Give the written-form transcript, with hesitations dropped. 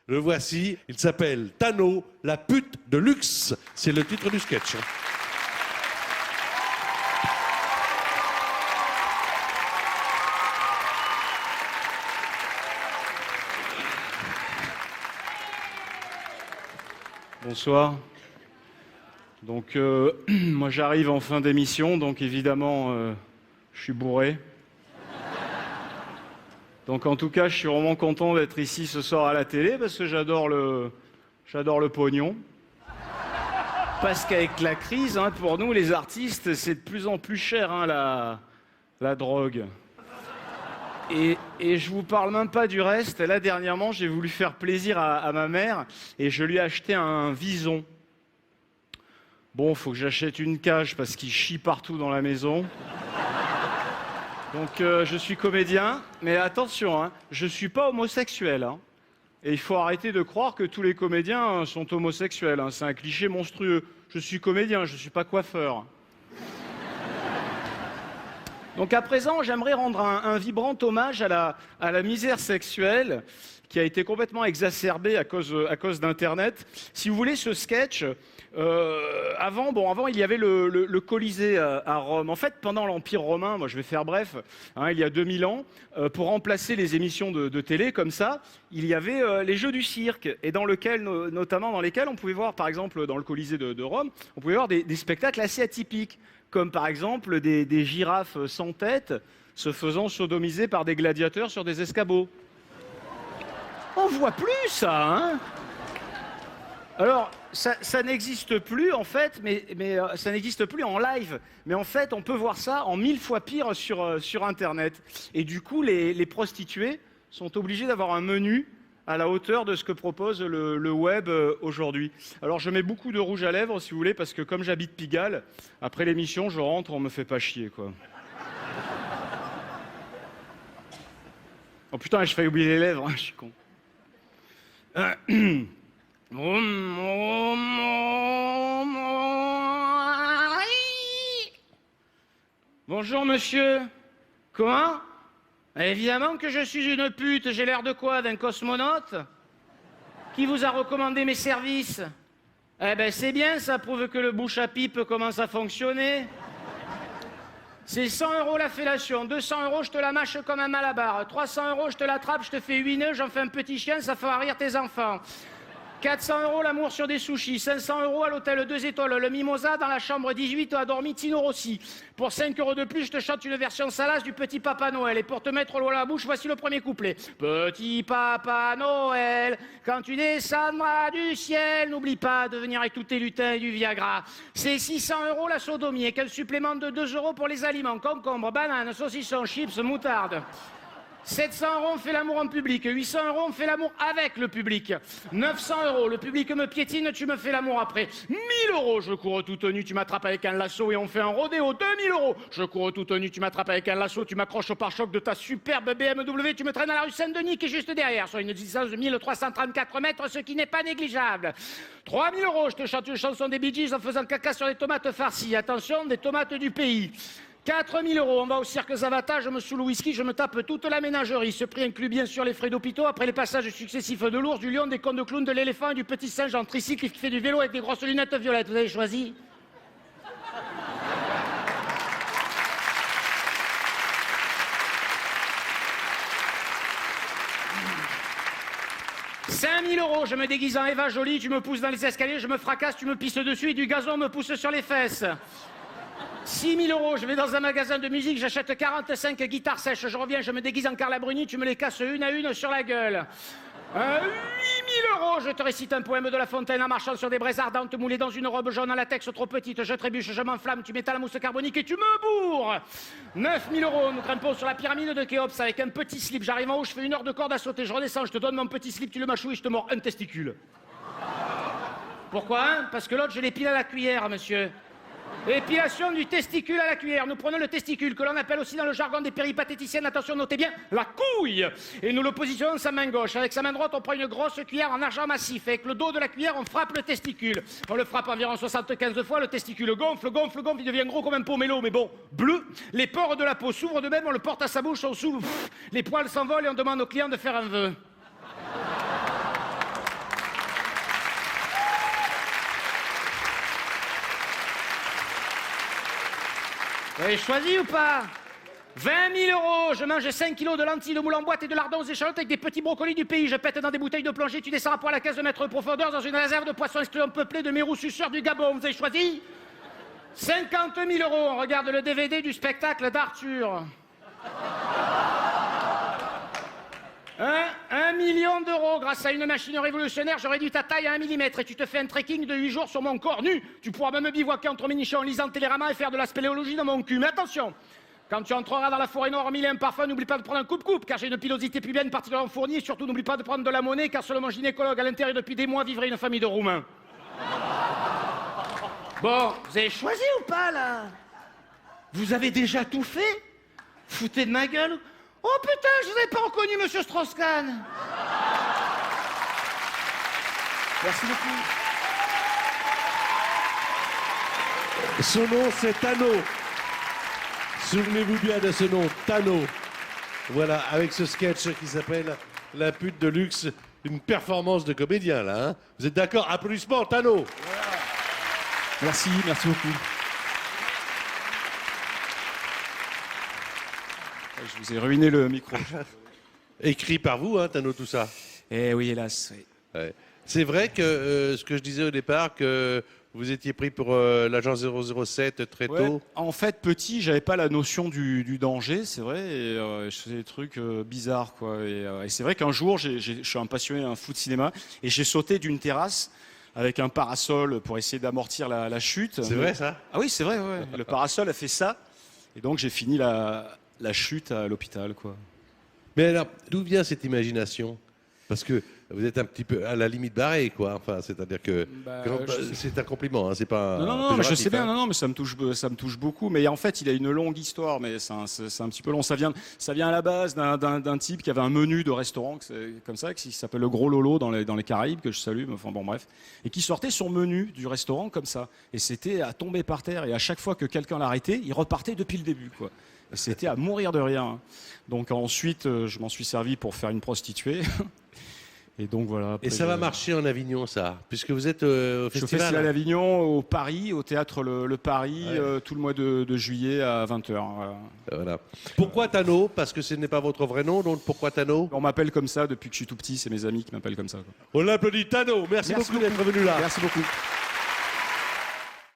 Le voici, il s'appelle Tano, la pute de luxe. C'est le titre du sketch. Bonsoir. Donc, moi j'arrive en fin d'émission, donc évidemment, je suis bourré. Donc en tout cas, je suis vraiment content d'être ici ce soir à la télé parce que j'adore le pognon. Parce qu'avec la crise, hein, pour nous les artistes, c'est de plus en plus cher hein, la drogue. Et je vous parle même pas du reste. Là, dernièrement, j'ai voulu faire plaisir à ma mère et je lui ai acheté un vison. Bon, faut que j'achète une cage parce qu'il chie partout dans la maison. Donc, je suis comédien, mais attention, hein, je suis pas homosexuel. Hein. Et il faut arrêter de croire que tous les comédiens sont homosexuels. Hein. C'est un cliché monstrueux. Je suis comédien, je suis pas coiffeur. Donc à présent, j'aimerais rendre un vibrant hommage à la misère sexuelle qui a été complètement exacerbée à cause d'Internet. Si vous voulez, ce sketch, avant, il y avait le Colisée à Rome. En fait, pendant l'Empire romain, moi je vais faire bref, hein, il y a 2000 ans, pour remplacer les émissions de télé comme ça, il y avait les jeux du cirque, et notamment dans lesquels on pouvait voir, par exemple, dans le Colisée de Rome, on pouvait voir des spectacles assez atypiques. Comme par exemple des girafes sans tête se faisant sodomiser par des gladiateurs sur des escabeaux. On voit plus ça, hein? Alors, ça n'existe plus en fait, mais ça n'existe plus en live. Mais en fait, on peut voir ça en 1000 fois pire sur Internet. Et du coup, les prostituées sont obligées d'avoir un menu à la hauteur de ce que propose le web aujourd'hui. Alors je mets beaucoup de rouge à lèvres si vous voulez, parce que comme j'habite Pigalle, après l'émission je rentre, on me fait pas chier quoi. Oh putain, je fais oublier les lèvres, hein, je suis con. Bonjour monsieur. Comment ? Évidemment que je suis une pute, j'ai l'air de quoi, d'un cosmonaute? Qui vous a recommandé mes services? Eh ben c'est bien, ça prouve que le bouche à pipe commence à fonctionner. C'est 100 € la fellation, 200 € je te la mâche comme un malabar, 300 € je te l'attrape, je te fais 8 nœuds, j'en fais un petit chien, ça fera rire tes enfants. 400 € l'amour sur des sushis, 500 € à l'hôtel 2 étoiles, le mimosa dans la chambre 18 où a dormi Tino Rossi. Pour 5 € de plus, je te chante une version salace du Petit Papa Noël. Et pour te mettre l'eau à la bouche, voici le premier couplet. Petit Papa Noël, quand tu descendras du ciel, n'oublie pas de venir avec tous tes lutins et du Viagra. C'est 600 € la sodomie et qu'un supplément de 2 € pour les aliments, concombre, bananes, saucissons, chips, moutarde. 700 € on fait l'amour en public, 800 € on fait l'amour avec le public, 900 €, le public me piétine, tu me fais l'amour après, 1000 €, je cours toute nue, tu m'attrapes avec un lasso et on fait un rodéo, 2000 €, je cours toute nue, tu m'attrapes avec un lasso, tu m'accroches au pare-choc de ta superbe BMW, tu me traînes à la rue Saint-Denis qui est juste derrière, sur une distance de 1334 mètres, ce qui n'est pas négligeable. 3000 €, je te chante une chanson des Bee Gees en faisant caca sur des tomates farcies, attention, des tomates du pays. 4000 €, on va au cirque Zavata, je me saoule au whisky, je me tape toute la ménagerie. Ce prix inclut bien sûr les frais d'hôpitaux, après les passages successifs de l'ours, du lion, des contes de clown, de l'éléphant et du petit singe en tricycle qui fait du vélo avec des grosses lunettes violettes. Vous avez choisi ? « 5000 €, je me déguise en Eva Jolie, tu me pousses dans les escaliers, je me fracasse, tu me pisses dessus et du gazon me pousse sur les fesses. 6000 €, je vais dans un magasin de musique, j'achète 45 guitares sèches, je reviens, je me déguise en Carla Bruni, tu me les casses une à une sur la gueule. 8000 €, je te récite un poème de La Fontaine en marchant sur des braises ardentes, moulées dans une robe jaune en latex trop petite, je trébuche, je m'enflamme, tu m'étales la mousse carbonique et tu me bourres. 9000 €, nous grimpons sur la pyramide de Khéops avec un petit slip, j'arrive en haut, je fais une heure de corde à sauter, je redescends, je te donne mon petit slip, tu le mâchouilles et je te mords un testicule. Pourquoi hein? Parce que l'autre, je l'épile à la cuillère, monsieur. Épilation du testicule à la cuillère. Nous prenons le testicule, que l'on appelle aussi dans le jargon des péripatéticiennes, attention, notez bien, la couille. Et nous le positionnons sa main gauche. Avec sa main droite, on prend une grosse cuillère en argent massif. Avec le dos de la cuillère, on frappe le testicule. On le frappe environ 75 fois, le testicule gonfle, gonfle, gonfle, il devient gros comme un pomelo, mais bon, bleu. Les pores de la peau s'ouvrent de même, on le porte à sa bouche, on s'ouvre, les poils s'envolent et on demande au client de faire un vœu. Vous avez choisi ou pas? 20 000 €, je mange 5 kilos de lentilles de moule en boîte et de lardons aux échalotes avec des petits brocolis du pays. Je pète dans des bouteilles de plongée, tu descends à poil à 15 mètres de profondeur dans une réserve de poissons excluants peuplée de mérous suceurs du Gabon. Vous avez choisi? 50 000 €, on regarde le DVD du spectacle d'Arthur. 1 million d'euros, grâce à une machine révolutionnaire, j'aurais réduit ta taille à 1 millimètre et tu te fais un trekking de 8 jours sur mon corps nu. Tu pourras même bivouaquer entre mes nichons en lisant Télérama et faire de la spéléologie dans mon cul. Mais attention, quand tu entreras dans la forêt noire, mille et un parfum, n'oublie pas de prendre un coupe-coupe, car j'ai une pilosité pubienne particulièrement fournie. Et surtout, n'oublie pas de prendre de la monnaie, car selon mon gynécologue, à l'intérieur depuis des mois, vivrait une famille de Roumains. Bon, vous avez choisi ou pas, là? Vous avez déjà tout fait? Foutez de ma gueule? Oh putain, je vous avais pas reconnu, monsieur Strauss-Kahn. Merci beaucoup. Son nom, c'est Tano. Souvenez-vous bien de ce nom, Tano. Voilà, avec ce sketch qui s'appelle La pute de luxe, une performance de comédien, là. Hein, vous êtes d'accord? Applaudissements, Tano. Voilà. Merci beaucoup. Je vous ai ruiné le micro. Écrit par vous, hein, Tano, tout ça. Eh oui, hélas. Oui. Ouais. C'est vrai que ce que je disais au départ, que vous étiez pris pour l'agent 007 très Ouais, tôt. en fait, petit, j'avais pas la notion du danger, c'est vrai, et je faisais des trucs bizarres, quoi. Et c'est vrai qu'un jour, je suis un passionné, un fou de cinéma, et j'ai sauté d'une terrasse avec un parasol pour essayer d'amortir la chute. C'est vrai, ça? Ah oui, c'est vrai, ouais. Le parasol a fait ça, et donc j'ai fini la chute à l'hôpital, quoi. Mais alors, d'où vient cette imagination? Parce que vous êtes un petit peu à la limite barré, quoi. Enfin, c'est-à-dire que c'est un compliment, hein, c'est pas. Non, mais je sais bien, mais ça me touche beaucoup. Mais en fait, il a une longue histoire, mais c'est un petit peu long. Ça vient à la base d'un type qui avait un menu de restaurant comme ça, qui s'appelle le Gros Lolo dans les Caraïbes, que je salue. Enfin bon, bref, et qui sortait son menu du restaurant comme ça, et c'était à tomber par terre. Et à chaque fois que quelqu'un l'arrêtait, il repartait depuis le début, quoi. Et c'était à mourir de rire. Donc ensuite, je m'en suis servi pour faire une prostituée. Et donc voilà. Après, et ça va marcher en Avignon, ça, puisque vous êtes au je suis au festival. Festival d'Avignon, au Paris, au théâtre le Paris, Ouais. tout le mois de juillet à 20h. Voilà. Voilà. Pourquoi Tano? Parce que ce n'est pas votre vrai nom, donc pourquoi Tano? On m'appelle comme ça depuis que je suis tout petit, c'est mes amis qui m'appellent comme ça, quoi. On l'applaudit, Tano. Merci beaucoup d'être venu là. Merci beaucoup.